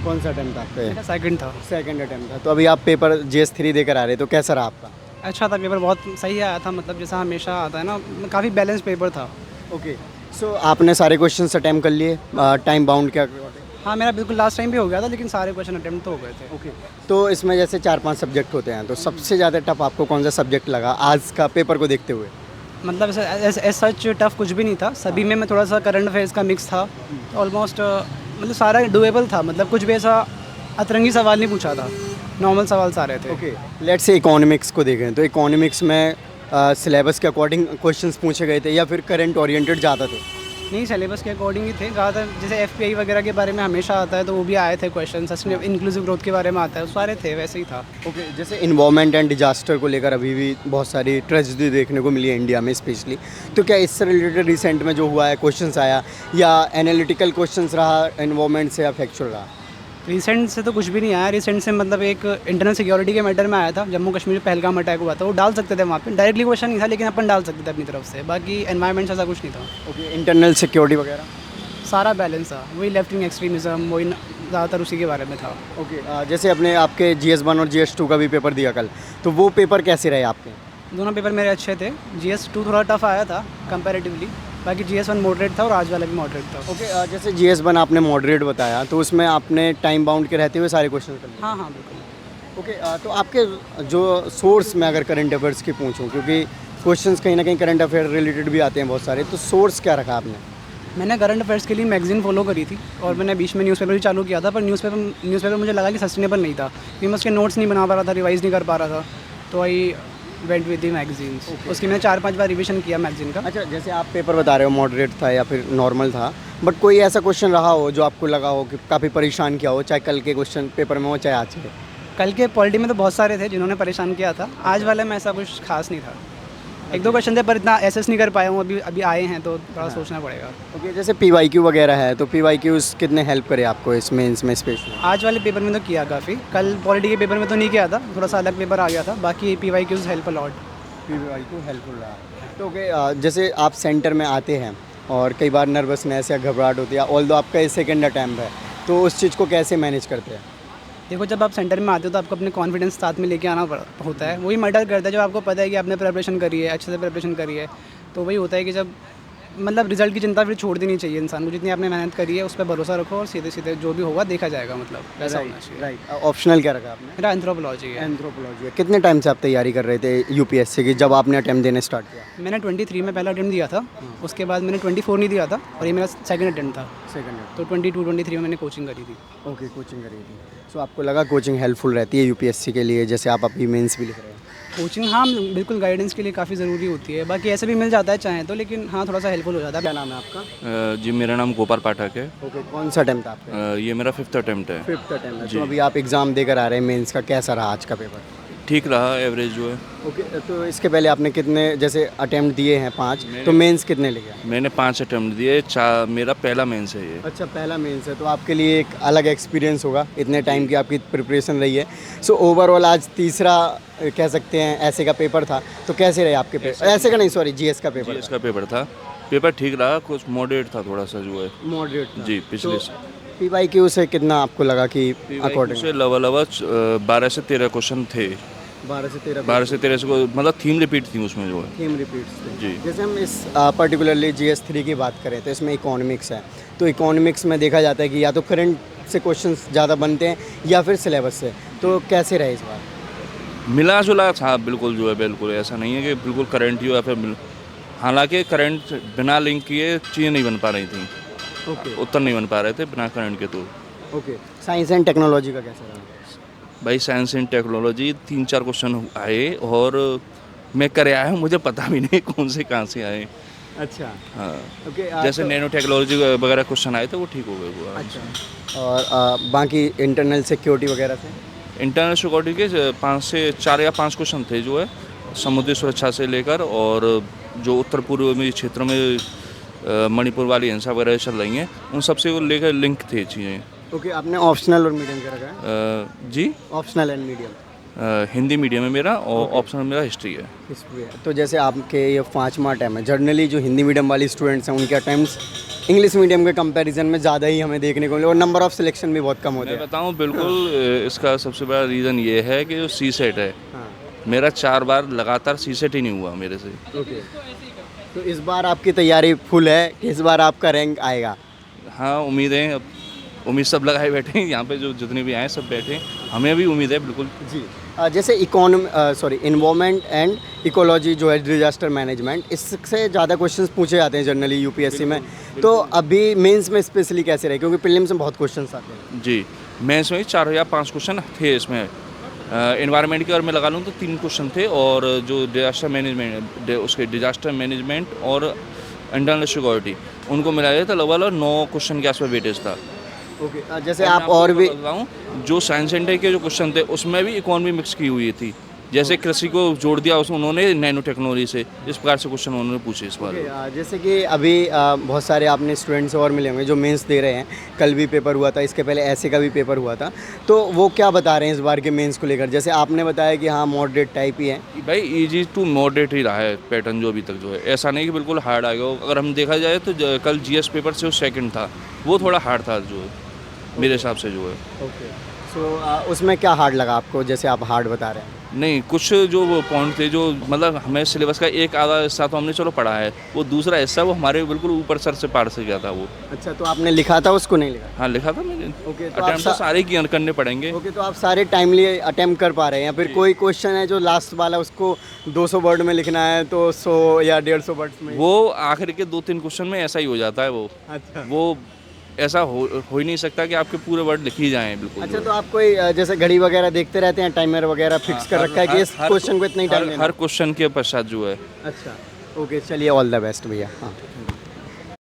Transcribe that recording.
कौन सा अटेम्प्ट था आपका? मेरा सेकंड था। सेकंड अटेम्प्ट था। तो अभी आप पेपर GS3 देकर आ रहे, तो कैसा रहा आपका? अच्छा था पेपर, बहुत सही आया था, मतलब जैसा हमेशा आता है ना, काफ़ी बैलेंस पेपर था। ओके, सो आपने सारे क्वेश्चंस अटेम्प्ट कर लिए टाइम बाउंड के अकॉर्डिंग? हाँ, मेरा बिल्कुल लास्ट टाइम भी हो गया था, लेकिन सारे क्वेश्चन अटेम्प्ट तो हो गए थे। ओके, तो इसमें जैसे 4-5 सब्जेक्ट होते हैं, तो सबसे ज़्यादा टफ आपको कौन सा सब्जेक्ट लगा आज का पेपर को देखते हुए? मतलब ऐसे सच टफ कुछ भी नहीं था, सभी में थोड़ा सा करंट अफेयर्स का मिक्स था। ऑलमोस्ट मतलब सारा डुएबल था, मतलब कुछ भी ऐसा अतरंगी सवाल नहीं पूछा था, नॉर्मल सवाल सारे थे। ओके, लेट्स से इकोनॉमिक्स को देखें, तो इकोनॉमिक्स में सिलेबस के अकॉर्डिंग क्वेश्चंस पूछे गए थे या फिर करंट ओरिएंटेड ज़्यादा थे? नहीं, सिलेबस के अकॉर्डिंग ही थे ज़्यादातर। जैसे FPI वगैरह के बारे में हमेशा आता है, तो वो भी आए थे क्वेश्चन। इंक्लूसिव ग्रोथ के बारे में आता है, सारे थे, वैसे ही था। ओके, जैसे इन्वायरमेंट एंड डिजास्टर को लेकर अभी भी बहुत सारी ट्रेजेडी देखने को मिली है इंडिया में स्पेशली, तो क्या इससे रिलेटेड रिसेंट में जो हुआ है क्वेश्चंस आया या एनालिटिकल क्वेश्चंस रहा इन्वायरमेंट से या फैक्चुअल रहा? रिसेंट से तो कुछ भी नहीं आया। रिसेंट से मतलब एक इंटरनल सिक्योरिटी के मैटर में आया था, जम्मू कश्मीर में पहलगाम अटैक हुआ था, वो डाल सकते थे वहाँ पे। डायरेक्टली क्वेश्चन नहीं था, लेकिन अपन डाल सकते थे अपनी तरफ से। बाकी एनवायरमेंट से ऐसा कुछ नहीं था। ओके, इंटरनल सिक्योरिटी वगैरह? सारा बैलेंस था, वही लेफ्ट विंग एक्सट्रीमिज्म, वही ज़्यादातर उसी के बारे में था। ओके, जैसे अपने आपके GS1 और GS2 का भी पेपर दिया कल, तो वो पेपर कैसे रहे आपके? दोनों पेपर मेरे अच्छे थे। GS2 थोड़ा टफ आया था कंपैरेटिवली, बाकी GS1 मॉडरेट था और आज वाला भी मॉडरेट था। ओके, जैसे GS1 आपने मॉडरेट बताया, तो उसमें आपने टाइम बाउंड के रहते हुए सारे क्वेश्चन कर लिए? हाँ हाँ बिल्कुल। ओके, तो आपके जो सोर्स में अगर करंट अफेयर्स की पूछूं, क्योंकि क्वेश्चंस कहीं ना कहीं करंट अफेयर रिलेटेड भी आते हैं बहुत सारे, तो सोर्स क्या रखा आपने? मैंने करंट अफेयर्स के लिए मैगजीन फॉलो करी थी, और मैंने बीच में न्यूज़पेपर भी चालू किया था, पर न्यूज़पेपर मुझे लगा कि सस्टेनेबल नहीं था, क्योंकि मैं उसके नोट्स नहीं बना पा रहा था, रिवाइज़ नहीं कर पा रहा था, तो I went with the magazines. उसकी मैंने 4-5 बार रिविजन किया मैगजीन का। अच्छा, जैसे आप पेपर बता रहे हो मॉडरेट था या फिर नॉर्मल था, बट कोई ऐसा क्वेश्चन रहा हो जो आपको लगा हो कि काफ़ी परेशान किया हो, चाहे कल के क्वेश्चन पेपर में हो चाहे आज के? कल के पॉलिटी में तो बहुत सारे थे जिन्होंने परेशान किया था, आज वाले में ऐसा कुछ खास नहीं था। एक दो क्वेश्चन थे, पर इतना एसेस नहीं कर पाया हूँ, अभी आए हैं तो थोड़ा सोचना पड़ेगा। ओके, जैसे PYQ वगैरह है, तो PYQs कितने हेल्प करे आपको इस मेंस में स्पेशली? आज वाले पेपर में तो किया काफ़ी, कल पॉलिटी के पेपर में तो नहीं किया था, थोड़ा सा अलग पेपर आ गया था। बाकी PYQs help a lot. PYQ helpful रहा। तो ओके, जैसे आप सेंटर में आते हैं और कई बार नर्वसनेस या घबराहट होती है, ऑल्दो आपका ये सेकंड अटैम्प्ट है, तो उस चीज़ को कैसे मैनेज करते हैं? देखो, जब आप सेंटर में आते हो तो आपको अपने कॉन्फिडेंस साथ में लेके आना होता है। वही मैटर करता है, जब आपको पता है कि आपने प्रिपरेशन करी है, अच्छे से प्रिपरेशन करी है, तो वही होता है कि जब मतलब रिजल्ट की चिंता फिर छोड़ देनी चाहिए इंसान को। जितनी आपने मेहनत करी है उस पर भरोसा रखो, और सीधे सीधे जो भी होगा देखा जाएगा, मतलब ऐसा होना चाहिए। राइट, ऑप्शनल क्या रखा आपने? मेरा एंथ्रोपोलॉजी है। एंथ्रोपोलॉजी है। कितने टाइम से आप तैयारी कर रहे थे UPSC की, जब आपने अटैम्प्ट देने स्टार्ट किया? मैंने 23 में पहला अटेम्प्ट दिया था, उसके बाद मैंने 24 नहीं दिया था, और ये मेरा सेकंड अटेम्प्ट था। सेकंड। तो 22-23 में मैंने कोचिंग करी थी। ओके, कोचिंग करी थी। सो आपको लगा कोचिंग हेल्पफुल रहती है UPSC के लिए, जैसे आप अभी मेंस भी लिख रहे हैं? कोचिंग हाँ बिल्कुल गाइडेंस के लिए काफ़ी ज़रूरी होती है। बाकी ऐसे भी मिल जाता है चाहे तो, लेकिन हाँ थोड़ा सा हेल्पफुल हो जाता है। क्या नाम है आपका? जी मेरा नाम गोपाल पाठक है। ओके, कौन सा अटैम्प्ट आपका? ये मेरा 5th अटेम्प्ट है। 5th अटैम्प्ट है। तो अभी आप एग्ज़ाम देकर आ रहे हैं मेंस का, कैसा रहा आज का पेपर? ठीक रहा, एवरेज जो है। ओके, तो इसके पहले आपने कितने जैसे अटैम्प्ट दिए हैं? 5, तो मेंस कितने लिए? मैंने 5 अटेम्प्ट दिए, मेरा पहला मेंस है ये। अच्छा, पहला मेंस है, तो आपके लिए एक अलग एक्सपीरियंस होगा, इतने टाइम की आपकी प्रिपरेशन रही है। सो ओवरऑल आज तीसरा कह सकते हैं ऐसे का पेपर था, तो कैसे रहे आपके पेपर? ऐसे का नहीं, सॉरी, GS का पेपर? GS का पेपर था। पेपर ठीक रहा, कुछ मॉडरेट था थोड़ा सा जो है। मॉडरेट था। जी, पिछले तो PYQ से कितना आपको लगा कि अकॉर्डिंग? से लगभग 12 से 13 क्वेश्चन थे। 12 से 13? 12 से 13 से मतलब थीम रिपीट थी उसमें जो है। थीम रिपीट्स थे जी। जैसे हम इस पर्टिकुलरली GS3 की बात करें, तो इसमें इकोनॉमिक्स है, तो इकोनॉमिक्स में देखा जाता है कि या तो करंट से क्वेश्चंस ज़्यादा बनते हैं या फिर सिलेबस से, तो कैसे रहे इस बार? मिला जुला था बिल्कुल जो है, बिल्कुल ऐसा नहीं है कि बिल्कुल करंट ही हो या फिर हालांकि करंट बिना लिंक किए चीज़ें नहीं बन पा रही थी। ओके, उत्तर नहीं बन पा रहे थे बिना करंट के। तो ओके, साइंस एंड टेक्नोलॉजी का कैसा रहा? भाई साइंस एंड टेक्नोलॉजी 3-4 क्वेश्चन आए, और मैं करे आया हूँ, मुझे पता भी नहीं कौन से कहाँ से आए। अच्छा, हाँ, ओके, जैसे नैनो टेक्नोलॉजी वगैरह क्वेश्चन आए थे वो ठीक हो गए वो। अच्छा, और बाकी इंटरनल सिक्योरिटी वगैरह से? इंटरनल सिक्योरिटी के 5 से 4 या 5 क्वेश्चन थे जो है समुद्री सुरक्षा से लेकर, और जो उत्तर पूर्व में क्षेत्र में मणिपुर वाली हिंसा वगैरह चल रही हैं उन सबसे वो लेकर लिंक थे चीज़ें। ओके, आपने ऑप्शनल और मीडियम क्या रखा है? जी, optional and medium? Hindi medium है मेरा और ऑप्शनल मेरा हिस्ट्री है। हिस्ट्री है। तो जैसे आपके ये 5वां अटैम्प्ट है, जनरली जो हिंदी मीडियम वाली स्टूडेंट्स हैं उनके अटैम्प्ट्स इंग्लिश मीडियम के कंपैरिजन में ज़्यादा ही हमें देखने को मिले और नंबर ऑफ सिलेक्शन भी बहुत कम होते मैं हैं। बताऊं बिल्कुल इसका सबसे बड़ा रीज़न ये है कि जो सी सेट है, हाँ, मेरा 4 बार लगातार सी सेट ही नहीं हुआ मेरे से। ओके। तो इस बार आपकी तैयारी फुल है कि इस बार आपका रैंक आएगा? हाँ, उम्मीद है। अब उम्मीद सब लगाए बैठे हैं यहाँ पे, जो जितने भी आए सब बैठे हैं, हमें भी उम्मीद है बिल्कुल। जी। जैसे इन्वायरमेंट एंड इकोलॉजी जो है, डिजास्टर मैनेजमेंट, इससे ज़्यादा क्वेश्चंस पूछे जाते हैं जनरली यूपीएससी में। तो अभी मेंस में स्पेशली कैसे रहे, क्योंकि प्रीलिम्स में बहुत क्वेश्चंस आते हैं। जी, मेंस में 4 या 5 क्वेश्चन थे इसमें। एनवायरनमेंट की अगर मैं लगा लूँ तो 3 क्वेश्चन थे, और जो डिजास्टर मैनेजमेंट उसके डिजास्टर मैनेजमेंट और इंटरनल सिक्योरिटी, उनको मिलाया था लगभग 9 क्वेश्चन के आसपास वेटेज था। ओके। जैसे आप और भी बताऊँ, जो साइंस सेंटर के जो क्वेश्चन थे उसमें भी इकोनॉमी मिक्स की हुई थी। जैसे कृषि को जोड़ दिया उन्होंने नैनो टेक्नोलॉजी से, इस प्रकार से क्वेश्चन उन्होंने पूछे इस बार। जैसे कि अभी बहुत सारे आपने स्टूडेंट्स और मिले होंगे जो मेंस दे रहे हैं। कल भी पेपर हुआ था, इसके पहले ऐसे का भी पेपर हुआ था। तो वो क्या बता रहे हैं इस बार के मेंस को लेकर? जैसे आपने बताया कि हाँ मॉडरेट टाइप ही है। भाई इजी टू मॉडरेट ही रहा है पैटर्न जो अभी तक जो है, ऐसा नहीं कि बिल्कुल हार्ड आ गया। अगर हम देखा जाए तो कल जीएस पेपर से वो सेकंड था, वो थोड़ा हार्ड था जो है मेरे हिसाब से जो है। ओके। सो उसमें क्या हार्ड लगा आपको, जैसे आप हार्ड बता रहे हैं? नहीं, कुछ जो वो पॉइंट थे जो मतलब हमें सिलेबस का एक आधा हिस्सा तो हमने चलो पढ़ा है, वो दूसरा हिस्सा वो हमारे बिल्कुल ऊपर सर से पार से गया था वो। अच्छा, तो आपने लिखा था उसको, नहीं लिखा? हाँ, लिखा था मैंने। ओके। तो अटेम्प्ट तो सारे की करने पड़ेंगे। ओके, तो आप सारे टाइमली अटेम्प्ट कर पा रहे हैं, या फिर कोई क्वेश्चन है जो लास्ट वाला उसको 200 वर्ड में लिखना है तो 100 या 150 वर्ड्स में? वो आखिर के 2-3 क्वेश्चन में ऐसा ही हो जाता है वो। अच्छा। वो ऐसा हो ही नहीं सकता कि आपके पूरे वर्ड लिख ही जाएं बिल्कुल। अच्छा, तो आप कोई जैसे घड़ी वगैरह देखते रहते हैं, टाइमर वगैरह फिक्स कर रखा है कि इस क्वेश्चन को इतना ही टाइम देना? हर क्वेश्चन के पश्चात जो है। अच्छा, ओके। चलिए, ऑल द बेस्ट भैया। हाँ।